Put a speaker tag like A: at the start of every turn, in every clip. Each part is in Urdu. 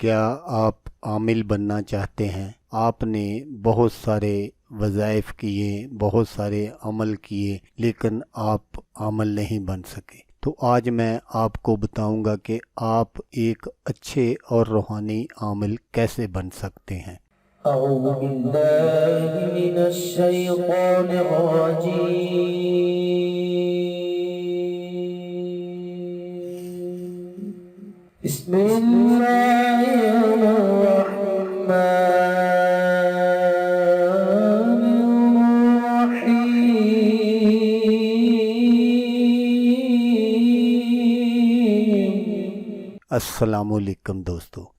A: کیا آپ عامل بننا چاہتے ہیں؟ آپ نے بہت سارے وظائف کیے، بہت سارے عمل کیے، لیکن آپ عامل نہیں بن سکے۔ تو آج میں آپ کو بتاؤں گا کہ آپ ایک اچھے اور روحانی عامل کیسے بن سکتے ہیں۔
B: اعوذ باللہ من الشیطان الرجیم، بسم اللہ الرحمن الرحیم۔
A: السلام علیکم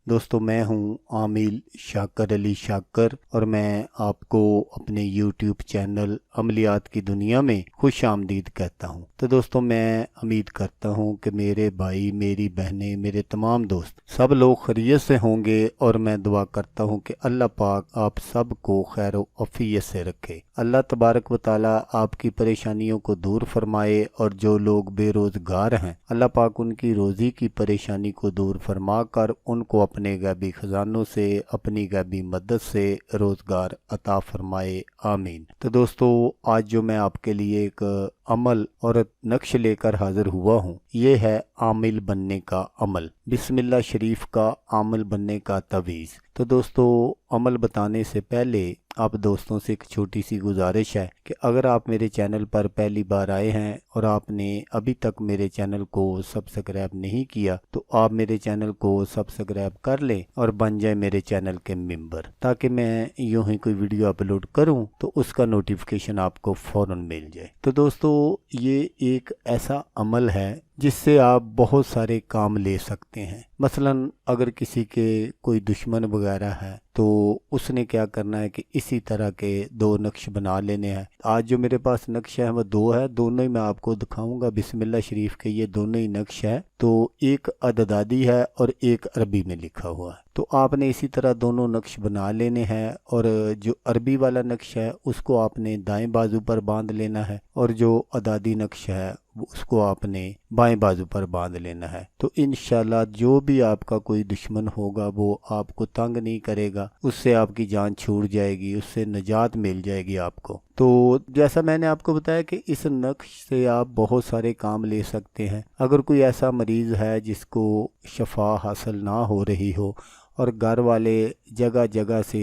A: دوستو میں ہوں عامل شاکر علی شاکر، اور میں آپ کو اپنے یوٹیوب چینل عملیات کی دنیا میں خوش آمدید کہتا ہوں۔ تو دوستو میں امید کرتا ہوں کہ میرے بھائی، میری بہنیں، میرے تمام دوست سب لوگ خیریت سے ہوں گے، اور میں دعا کرتا ہوں کہ اللہ پاک آپ سب کو خیر و عافیت سے رکھے۔ اللہ تبارک و تعالی آپ کی پریشانیوں کو دور فرمائے، اور جو لوگ بے روزگار ہیں اللہ پاک ان کی روزی کی پریشانی کو دور فرما کر ان کو اپنے غیبی خزانوں سے، اپنی غیبی مدد سے روزگار عطا فرمائے، آمین۔ تو دوستو آج جو میں آپ کے لیے ایک عمل اور نقش لے کر حاضر ہوا ہوں، یہ ہے عامل بننے کا عمل، بسم اللہ شریف کا عامل بننے کا تعویذ۔ تو دوستو عمل بتانے سے پہلے آپ دوستوں سے ایک چھوٹی سی گزارش ہے کہ اگر آپ میرے چینل پر پہلی بار آئے ہیں اور آپ نے ابھی تک میرے چینل کو سبسکرائب نہیں کیا، تو آپ میرے چینل کو سبسکرائب کر لیں اور بن جائیں میرے چینل کے ممبر، تاکہ میں یوں ہی کوئی ویڈیو اپلوڈ کروں تو اس کا نوٹیفیکیشن آپ کو فوراً مل جائے۔ تو دوستو یہ ایک ایسا عمل ہے جس سے آپ بہت سارے کام لے سکتے ہیں۔ مثلا اگر کسی کے کوئی دشمن وغیرہ ہے تو اس نے کیا کرنا ہے کہ اسی طرح کے 2 نقش بنا لینے ہیں۔ آج جو میرے پاس نقش ہے وہ 2 ہے، دونوں ہی میں آپ کو دکھاؤں گا۔ بسم اللہ شریف کے یہ دونوں ہی نقش ہے، تو ایک عددادی ہے اور ایک عربی میں لکھا ہوا ہے۔ تو آپ نے اسی طرح دونوں نقش بنا لینے ہیں، اور جو عربی والا نقش ہے اس کو آپ نے دائیں بازو پر باندھ لینا ہے، اور جو عددی نقش ہے اس کو آپ نے بائیں بازو پر باندھ لینا ہے۔ تو انشاءاللہ جو بھی آپ کا کوئی دشمن ہوگا وہ آپ کو تنگ نہیں کرے گا، اس سے آپ کی جان چھوٹ جائے گی، اس سے نجات مل جائے گی آپ کو۔ تو جیسا میں نے آپ کو بتایا کہ اس نقش سے آپ بہت سارے کام لے سکتے ہیں۔ اگر کوئی ایسا مریض ہے جس کو شفا حاصل نہ ہو رہی ہو، اور گھر والے جگہ جگہ سے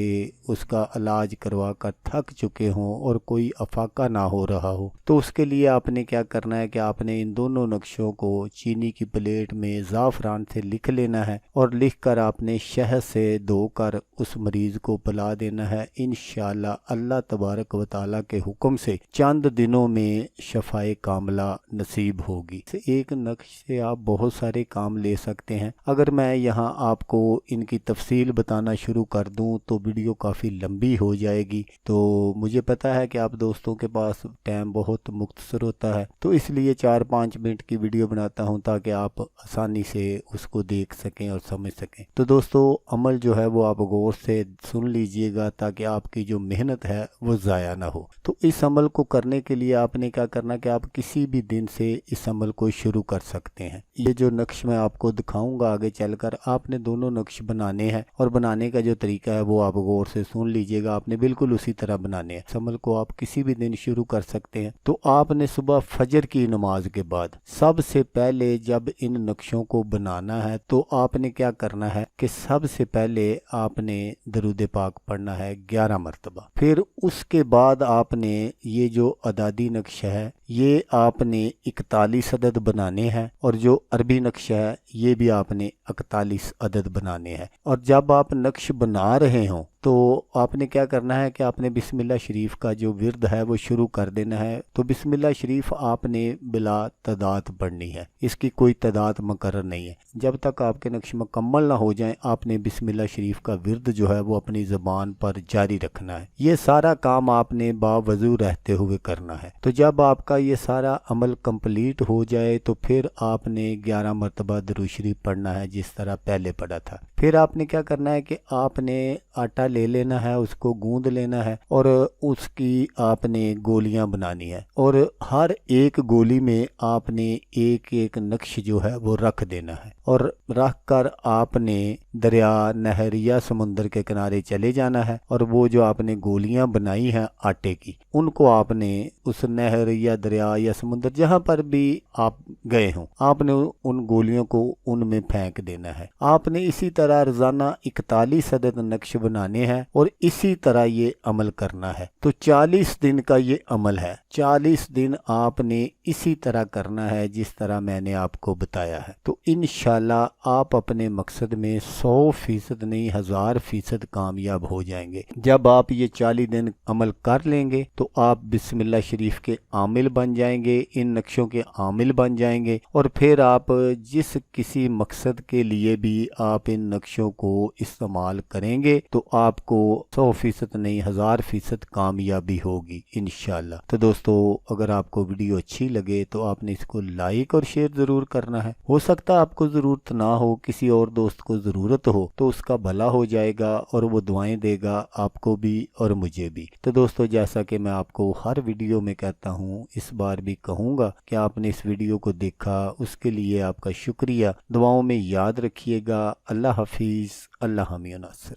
A: اس کا علاج کروا کر تھک چکے ہوں اور کوئی افاقہ نہ ہو رہا ہو، تو اس کے لیے آپ نے کیا کرنا ہے کہ آپ نے ان دونوں نقشوں کو چینی کی پلیٹ میں زعفران سے لکھ لینا ہے، اور لکھ کر آپ نے شہد سے دھو کر اس مریض کو پلا دینا ہے۔ انشاءاللہ اللہ تبارک و تعالیٰ کے حکم سے چند دنوں میں شفائے کاملہ نصیب ہوگی۔ ایک نقش سے آپ بہت سارے کام لے سکتے ہیں۔ اگر میں یہاں آپ کو ان کی تفصیل بتانا شروع کر دوں تو ویڈیو کافی لمبی ہو جائے گی، تو مجھے پتا ہے کہ آپ دوستوں کے پاس ٹائم بہت مختصر ہوتا ہے، تو اس لیے 4-5 منٹ کی ویڈیو بناتا ہوں تاکہ آپ آسانی سے اس کو دیکھ سکیں اور سمجھ سکیں۔ تو دوستو عمل جو ہے وہ آپ غور سے سن لیجئے گا تاکہ آپ کی جو محنت ہے وہ ضائع نہ ہو۔ تو اس عمل کو کرنے کے لیے آپ نے کیا کرنا کہ آپ کسی بھی دن سے اس عمل کو شروع کر سکتے ہیں۔ یہ جو نقش میں آپ کو دکھاؤں گا آگے چل کر، آپ نے دونوں نقش بنانے ہیں، اور بنانے کا جو طریقہ ہے وہ آپ غور سے سن لیجئے گا۔ آپ نے بالکل اسی طرح بنانے ہیں۔ اس عمل کو آپ کسی بھی دن شروع کر سکتے ہیں۔ تو آپ نے صبح فجر کی نماز کے بعد سب سے پہلے جب ان نقشوں کو بنانا ہے تو آپ نے کیا کرنا ہے کہ سب سے پہلے آپ نے درود پاک پڑھنا ہے 11 مرتبہ۔ پھر اس کے بعد آپ نے یہ جو عددی نقش ہے یہ آپ نے 41 عدد بنانے ہیں، اور جو عربی نقش ہے یہ بھی آپ نے 41 عدد بنانے ہیں۔ اور جب آپ نقش بنا رہے ہوں تو آپ نے کیا کرنا ہے کہ آپ نے بسم اللہ شریف کا جو ورد ہے وہ شروع کر دینا ہے۔ تو بسم اللہ شریف آپ نے بلا تعداد پڑھنی ہے، اس کی کوئی تعداد مقرر نہیں ہے۔ جب تک آپ کے نقش مکمل نہ ہو جائیں آپ نے بسم اللہ شریف کا ورد جو ہے وہ اپنی زبان پر جاری رکھنا ہے۔ یہ سارا کام آپ نے باوضو رہتے ہوئے کرنا ہے۔ تو جب آپ کا یہ سارا عمل کمپلیٹ ہو جائے تو پھر آپ نے 11 مرتبہ درود شریف پڑھنا ہے جس طرح پہلے پڑھا تھا۔ پھر آپ نے کیا کرنا ہے کہ آپ نے آٹا لے لینا ہے، اس کو گوندھ لینا ہے، اور اس کی آپ نے گولیاں بنانی ہے، اور ہر ایک گولی میں آپ نے ایک ایک نقش جو ہے وہ رکھ دینا ہے، اور رکھ کر آپ نے دریا، نہر یا سمندر کے کنارے چلے جانا ہے، اور وہ جو آپ نے گولیاں بنائی ہیں آٹے کی، ان کو آپ نے اس نہر یا دریا یا سمندر جہاں پر بھی آپ گئے ہوں، آپ نے ان گولیوں کو ان میں پھینک دینا ہے۔ آپ نے اسی طرح روزانہ 41 عدد نقش بنانے ہیں اور اسی طرح یہ عمل کرنا ہے۔ تو 40 دن کا یہ عمل ہے، 40 دن آپ نے اسی طرح کرنا ہے جس طرح میں نے آپ کو بتایا ہے۔ تو انشاءاللہ آپ اپنے مقصد میں 100% نہیں 1000% کامیاب ہو جائیں گے۔ جب آپ یہ 40 دن عمل کر لیں گے تو آپ بسم اللہ شریف کے عامل بن جائیں گے، ان نقشوں کے عامل بن جائیں گے، اور پھر آپ جس کسی مقصد کے لیے بھی آپ ان نقشوں کو استعمال کریں گے تو آپ کو 100% نہیں 1000% کامیابی ہوگی انشاءاللہ۔ تو دوستو، اگر آپ کو ویڈیو اچھی لگے تو آپ نے اس کو لائک اور شیئر ضرور کرنا ہے۔ ہو سکتا ہے آپ کو ضرورت نہ ہو، کسی اور دوست کو ضرورت ہو تو اس کا بھلا ہو جائے گا اور وہ دعائیں دے گا آپ کو بھی اور مجھے بھی۔ تو دوستو، جیسا کہ میں آپ کو ہر ویڈیو میں کہتا ہوں، اس بار بھی کہوں گا کہ آپ نے اس ویڈیو کو دیکھا، اس کے لیے آپ کا شکریہ۔ دعاؤں میں یاد رکھیے گا۔ اللہ حافظ، اللہ حامی و ناصر۔